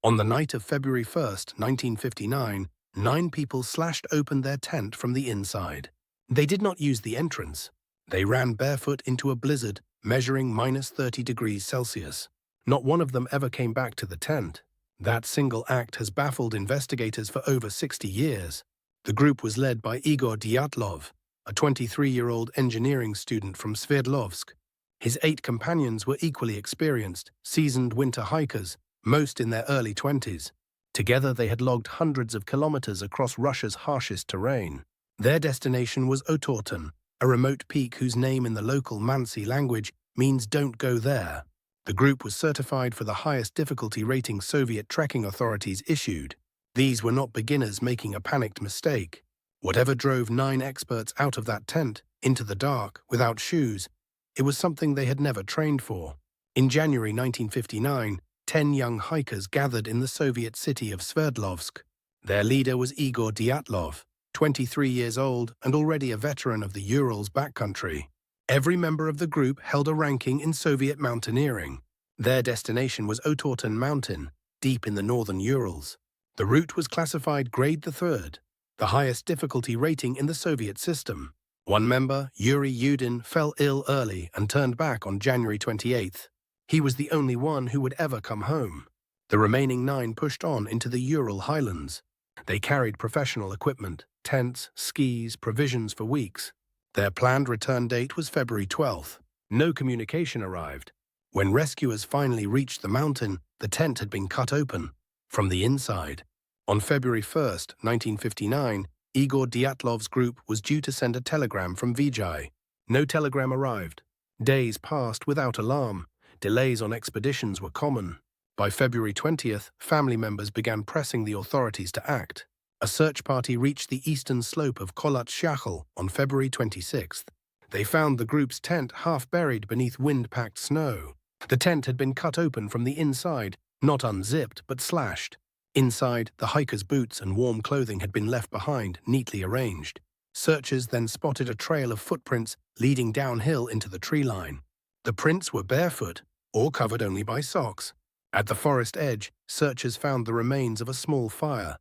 On the night of February 1st, 1959, 9 people slashed open their tent from the inside. They did not use the entrance. They ran barefoot into a blizzard measuring -30 degrees Celsius. Not one of them ever came back to the tent. That single act has baffled investigators for over 60 years. The group was led by Igor Dyatlov, a 23-year-old engineering student from Sverdlovsk. His 8 companions were equally experienced, seasoned winter hikers, most in their early 20s. Together they had logged hundreds of kilometers across Russia's harshest terrain. Their destination was Otorten, a remote peak whose name in the local Mansi language means "don't go there." The group was certified for the highest difficulty rating Soviet trekking authorities issued. These were not beginners making a panicked mistake. Whatever drove 9 experts out of that tent, into the dark, without shoes, it was something they had never trained for. In January 1959, 10 young hikers gathered in the Soviet city of Sverdlovsk. Their leader was Igor Dyatlov, 23 years old and already a veteran of the Urals backcountry. Every member of the group held a ranking in Soviet mountaineering. Their destination was Otorten Mountain, deep in the northern Urals. The route was classified Grade III, the highest difficulty rating in the Soviet system. One member, Yuri Yudin, fell ill early and turned back on January 28th. He was the only one who would ever come home. The remaining 9 pushed on into the Ural highlands. They carried professional equipment, tents, skis, provisions for weeks. Their planned return date was February 12th. No communication arrived. When rescuers finally reached the mountain, the tent had been cut open from the inside. On February 1st, 1959, Igor Dyatlov's group was due to send a telegram from Vijay. No telegram arrived. Days passed without alarm. Delays on expeditions were common. By February 20th, family members began pressing the authorities to act. A search party reached the eastern slope of Kholat Shachel on February 26th. They found the group's tent half buried beneath wind-packed snow. The tent had been cut open from the inside, not unzipped but slashed. Inside, the hikers' boots and warm clothing had been left behind, neatly arranged. Searchers then spotted a trail of footprints leading downhill into the tree line. The prints were barefoot, or covered only by socks. At the forest edge, searchers found the remains of a small fire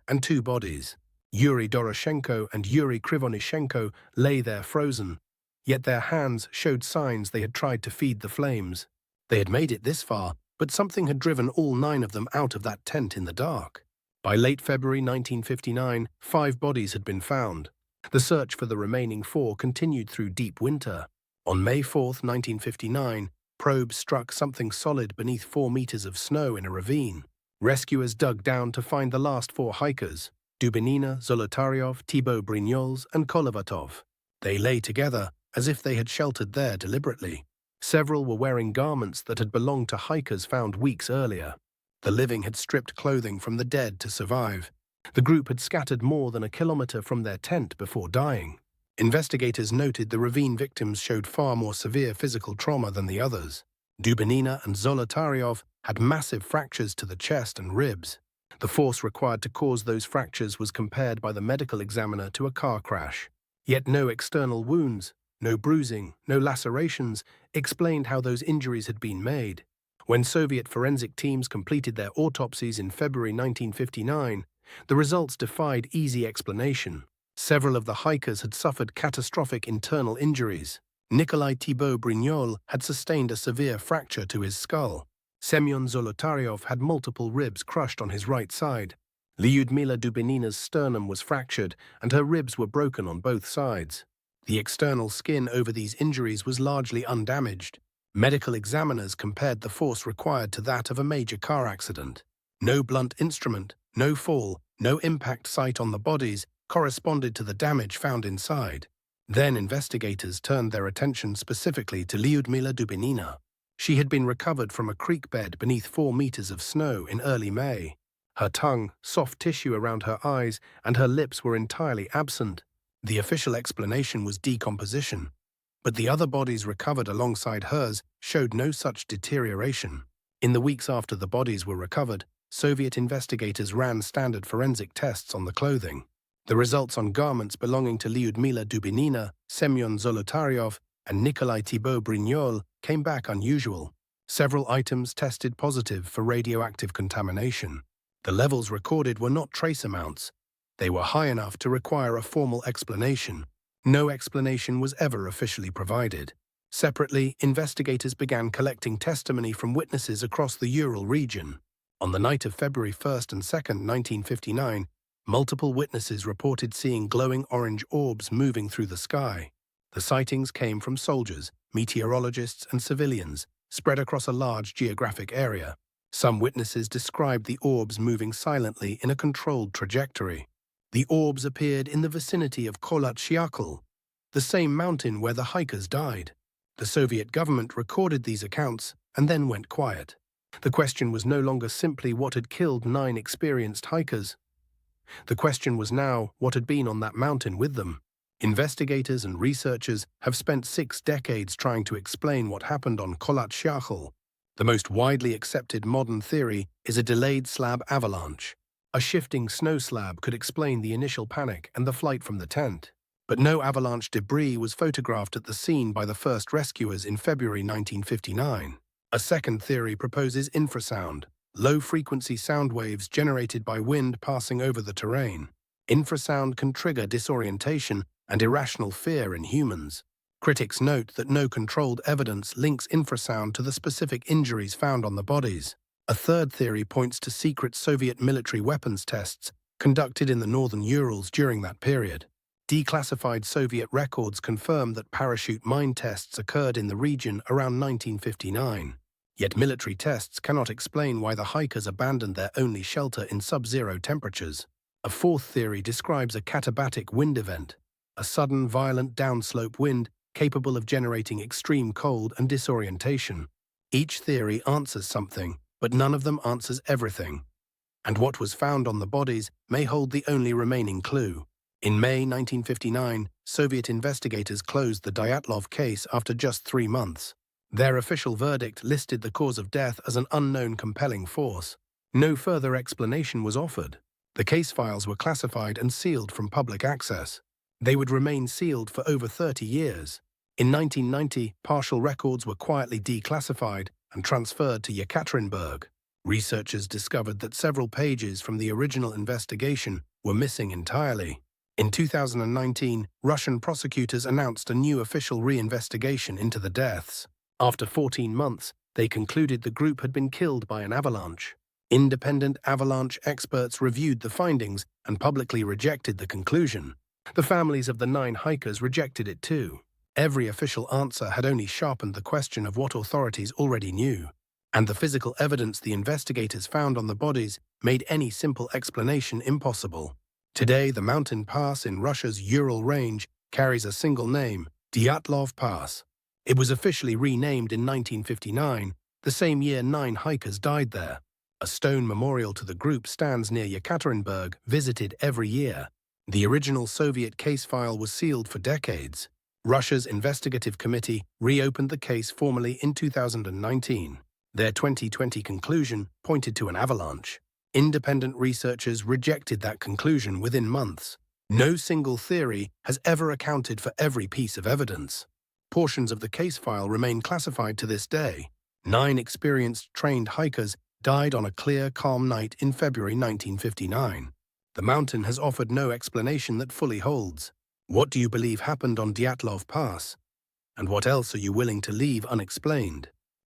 and 2 bodies. Yuri Doroshenko and Yuri Krivonishenko lay there frozen, yet their hands showed signs they had tried to feed the flames. They had made it this far, but something had driven all 9 of them out of that tent in the dark. By late February 1959, 5 bodies had been found. The search for the remaining 4 continued through deep winter. On May 4th, 1959, probes struck something solid beneath 4 meters of snow in a ravine. Rescuers dug down to find the last 4 hikers, Dubinina, Zolotaryov, Thibaut Brignoles, and Kolovatov. They lay together, as if they had sheltered there deliberately. Several were wearing garments that had belonged to hikers found weeks earlier. The living had stripped clothing from the dead to survive. The group had scattered more than a kilometre from their tent before dying. Investigators noted the ravine victims showed far more severe physical trauma than the others. Dubinina and Zolotaryov had massive fractures to the chest and ribs. The force required to cause those fractures was compared by the medical examiner to a car crash. Yet no external wounds, no bruising, no lacerations explained how those injuries had been made. When Soviet forensic teams completed their autopsies in February 1959, the results defied easy explanation. Several of the hikers had suffered catastrophic internal injuries. Nikolai Thibaut Brignol had sustained a severe fracture to his skull. Semyon Zolotaryov had multiple ribs crushed on his right side. Lyudmila Dubinina's sternum was fractured and her ribs were broken on both sides. The external skin over these injuries was largely undamaged. Medical examiners compared the force required to that of a major car accident. No blunt instrument, no fall, no impact site on the bodies corresponded to the damage found inside. Then investigators turned their attention specifically to Lyudmila Dubinina. She had been recovered from a creek bed beneath 4 meters of snow in early May. Her tongue, soft tissue around her eyes, and her lips were entirely absent. The official explanation was decomposition, but the other bodies recovered alongside hers showed no such deterioration. In the weeks after the bodies were recovered, Soviet investigators ran standard forensic tests on the clothing. The results on garments belonging to Lyudmila Dubinina, Semyon Zolotaryov, and Nikolai Thibaut Brignol came back unusual. Several items tested positive for radioactive contamination. The levels recorded were not trace amounts. They were high enough to require a formal explanation. No explanation was ever officially provided. Separately, investigators began collecting testimony from witnesses across the Ural region. On the night of February 1st and 2nd, 1959, multiple witnesses reported seeing glowing orange orbs moving through the sky. The sightings came from soldiers, meteorologists, and civilians, spread across a large geographic area. Some witnesses described the orbs moving silently in a controlled trajectory. The orbs appeared in the vicinity of kilometre, the same mountain where the hikers died. The Soviet government recorded these accounts and then went quiet. The question was no longer simply what had killed 9 experienced hikers. The question was now what had been on that mountain with them. Investigators and researchers have spent 6 decades trying to explain what happened on kilometre. The most widely accepted modern theory is a delayed slab avalanche. A shifting snow slab could explain the initial panic and the flight from the tent. But no avalanche debris was photographed at the scene by the first rescuers in February 1959. A second theory proposes infrasound, low-frequency sound waves generated by wind passing over the terrain. Infrasound can trigger disorientation and irrational fear in humans. Critics note that no controlled evidence links infrasound to the specific injuries found on the bodies. A third theory points to secret Soviet military weapons tests conducted in the northern Urals during that period. Declassified Soviet records confirm that parachute mine tests occurred in the region around 1959. Yet military tests cannot explain why the hikers abandoned their only shelter in sub-zero temperatures. A fourth theory describes a katabatic wind event, a sudden violent downslope wind capable of generating extreme cold and disorientation. Each theory answers something, but none of them answers everything. And what was found on the bodies may hold the only remaining clue. In May 1959, Soviet investigators closed the Dyatlov case after just 3 months. Their official verdict listed the cause of death as an unknown compelling force. No further explanation was offered. The case files were classified and sealed from public access. They would remain sealed for over 30 years. In 1990, partial records were quietly declassified and transferred to Yekaterinburg. Researchers discovered that several pages from the original investigation were missing entirely. In 2019, Russian prosecutors announced a new official reinvestigation into the deaths. After 14 months, they concluded the group had been killed by an avalanche. Independent avalanche experts reviewed the findings and publicly rejected the conclusion. The families of the 9 hikers rejected it too. Every official answer had only sharpened the question of what authorities already knew. And the physical evidence the investigators found on the bodies made any simple explanation impossible. Today, the mountain pass in Russia's Ural range carries a single name, Dyatlov Pass. It was officially renamed in 1959, the same year 9 hikers died there. A stone memorial to the group stands near Yekaterinburg, visited every year. The original Soviet case file was sealed for decades. Russia's investigative committee reopened the case formally in 2019. Their 2020 conclusion pointed to an avalanche. Independent researchers rejected that conclusion within months. No single theory has ever accounted for every piece of evidence. Portions of the case file remain classified to this day. 9 experienced trained hikers died on a clear, calm night in February 1959. The mountain has offered no explanation that fully holds. What do you believe happened on Dyatlov Pass? And what else are you willing to leave unexplained?